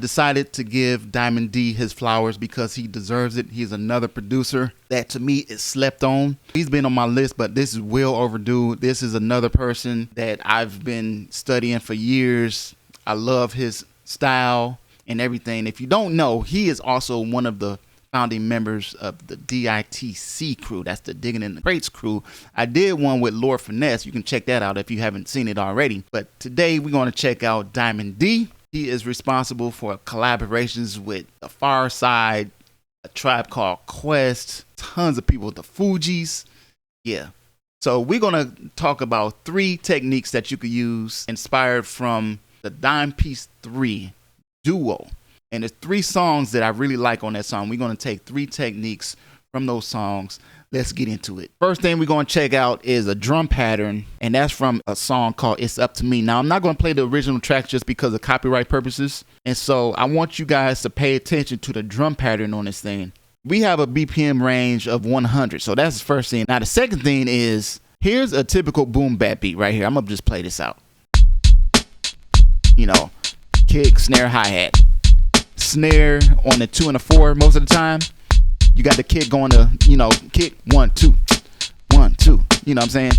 decided to give Diamond D his flowers because he deserves it. He's another producer that to me is slept on. He's been on my list, but this is well overdue. This is another person that I've been studying for years. I love his style and everything. If you don't know, he is also one of the founding members of the DITC crew. That's the Digging in the Crates crew. I did one with Lord Finesse. You can check that out if you haven't seen it already. But today we're going to check out Diamond D. He is responsible for collaborations with The Far Side, A Tribe Called Quest, tons of people with the Fugees. Yeah. So we're going to talk about 3 techniques that you could use inspired from the Diam Piece 3 duo. And there's 3 songs that I really like on that song. We're going to take 3 techniques from those songs. Let's get into it. First thing we're going to check out is a drum pattern, and that's from a song called It's Up to Me. Now, I'm not going to play the original track just because of copyright purposes, and so I want you guys to pay attention to the drum pattern on this thing. We have a BPM range of 100, so that's the first thing. Now, the second thing is, here's a typical boom bap beat right here. I'm going to just play this out. You know, kick, snare, hi-hat. Snare on the 2 and the 4 most of the time. You got the kick going to, you know, kick 1 2 1 2. You know what I'm saying?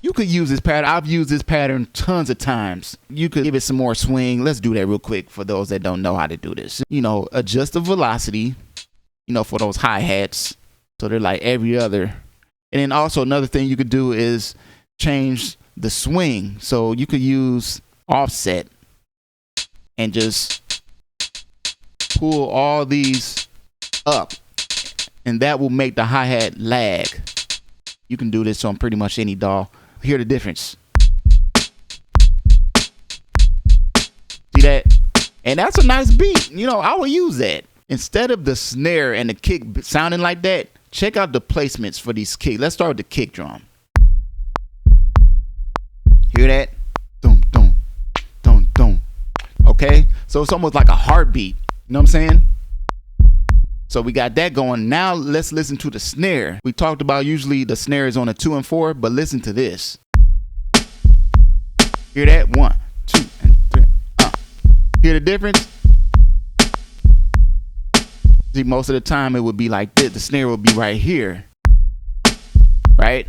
You could use this pattern. I've used this pattern tons of times. You could give it some more swing. Let's do that real quick for those that don't know how to do this. You know, adjust the velocity, you know, for those hi-hats so they're like every other. And then also another thing you could do is change the swing. So you could use offset and just pull all these up, and that will make the hi-hat lag. You can do this on pretty much any DAW. Hear the difference. See that? And that's a nice beat. You know, I will use that. Instead of the snare and the kick sounding like that, check out the placements for these kicks. Let's start with the kick drum. Hear that? Dum, dum, dum, dum. Okay? So it's almost like a heartbeat. You know what I'm saying? So we got that going. Now let's listen to the snare. We talked about usually the snare is on a 2 and 4, but listen to this. Hear that? 1 2 and 3. Hear the difference? See, most of the time it would be like this. The snare would be right here. Right?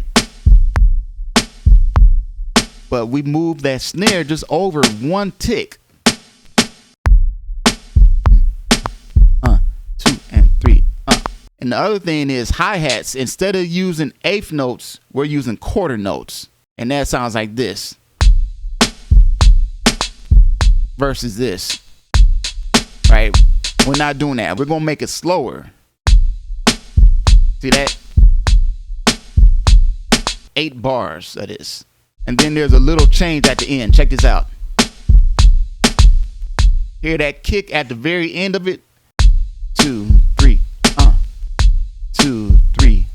But we move that snare just over 1 tick. 2 and 3. And the other thing is hi-hats. Instead of using eighth notes, we're using quarter notes. And that sounds like this. Versus this. Right? We're not doing that. We're going to make it slower. See that? 8 bars of this. And then there's a little change at the end. Check this out. Hear that kick at the very end of it? 2 3. 2 3.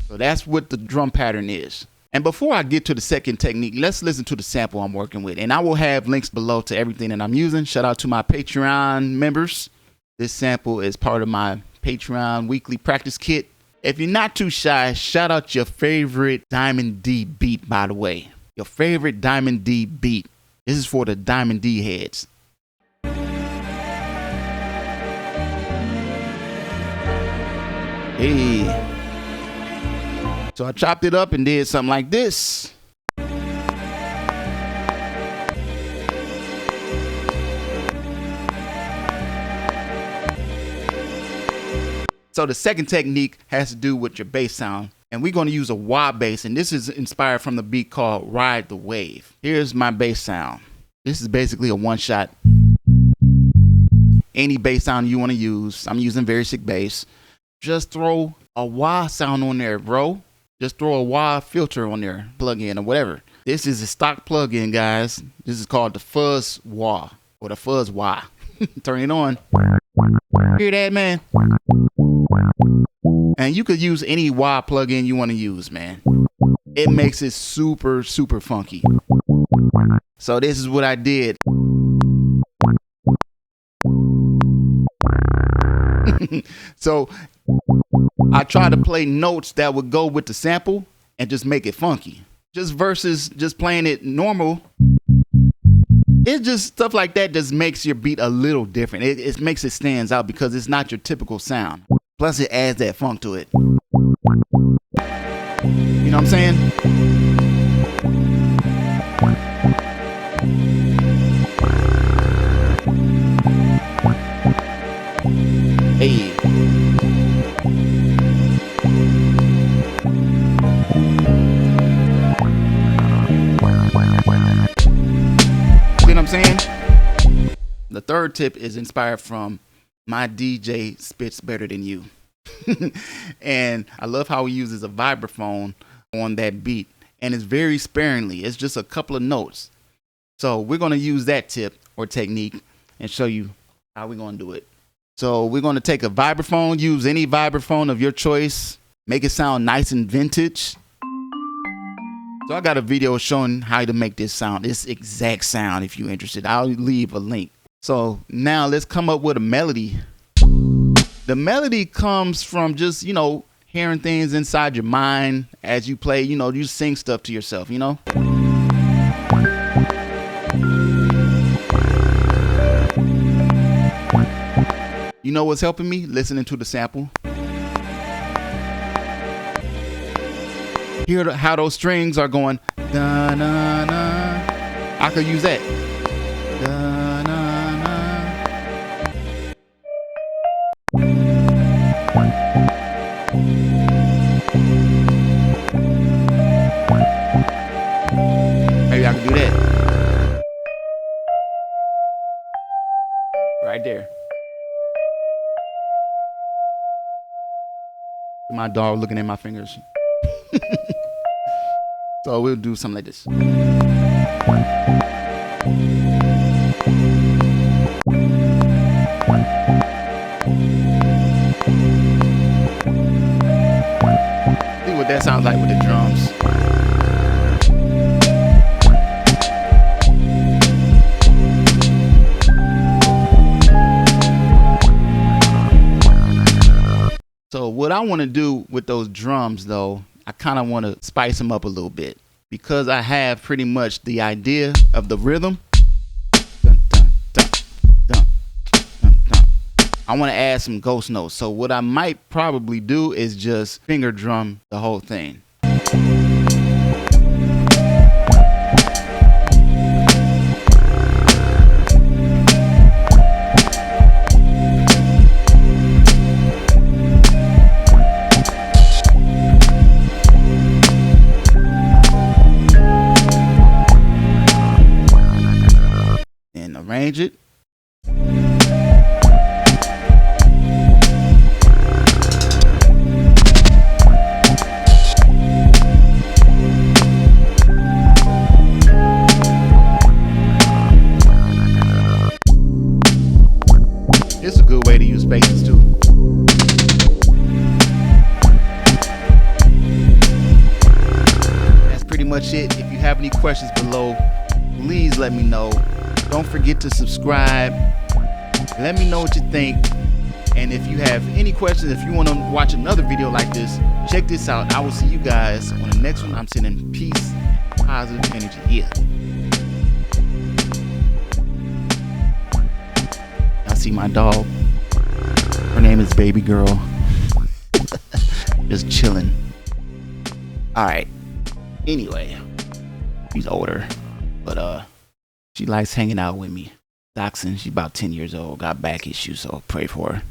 So that's what the drum pattern is. And before I get to the second technique, let's listen to the sample I'm working with. And I will have links below to everything that I'm using. Shout out to my Patreon members. This sample is part of my Patreon weekly practice kit. If you're not too shy, shout out your favorite Diamond D beat, by the way. Your favorite Diamond D beat. This is for the Diamond D heads. Hey. So I chopped it up and did something like this. So the second technique has to do with your bass sound. And we're going to use a wah bass. And this is inspired from the beat called Ride the Wave. Here's my bass sound. This is basically a one shot. Any bass sound you want to use. I'm using Verysickbeats. Just throw a wah sound on there, bro. Just throw a wah filter on there, plug-in or whatever. This is a stock plug-in, guys. This is called the fuzz wah or the fuzz wah. Turn it on. Hear that, man? And you could use any wah plug-in you want to use, man. It makes it super, super funky. So this is what I did. So I try to play notes that would go with the sample and just make it funky. Just versus just playing it normal. It's just stuff like that just makes your beat a little different. It makes it stands out because it's not your typical sound. Plus it adds that funk to it. You know what I'm saying? Hey. See what I'm saying? The third tip is inspired from my DJ Spits Better Than You. And I love how he uses a vibraphone on that beat, and it's very sparingly. It's just a couple of notes. So we're going to use that tip or technique and show you how we're going to do it. So we're going to take a vibraphone, use any vibraphone of your choice, make it sound nice and vintage. So I got a video showing how to make this sound, this exact sound. If you're interested, I'll leave a link. So now let's come up with a melody. The melody comes from just, you know, hearing things inside your mind as you play. You know, you sing stuff to yourself, you know. You know what's helping me? Listening to the sample. Hear how those strings are going. Da, na, na. I could use that. Da, na, na. Maybe I could do that. Right there. My dog looking at my fingers. So we'll do something like this. See what that sounds like with the drums. So what I want to do with those drums, though, I kind of want to spice them up a little bit because I have pretty much the idea of the rhythm. Dun, dun, dun, dun, dun, dun. I want to add some ghost notes. So what I might probably do is just finger drum the whole thing. Arrange it. It's a good way to use spaces too. That's pretty much it. If you have any questions below, please let me know. Don't forget to subscribe. Let me know what you think. And if you have any questions, if you want to watch another video like this, check this out. I will see you guys on the next one. I'm sending peace, positive energy. Yeah. I see my dog. Her name is Babygirl. Just chilling. All right. Anyway, she's older, but she likes hanging out with me. Dachshund, she's about 10 years old, got back issues, so pray for her.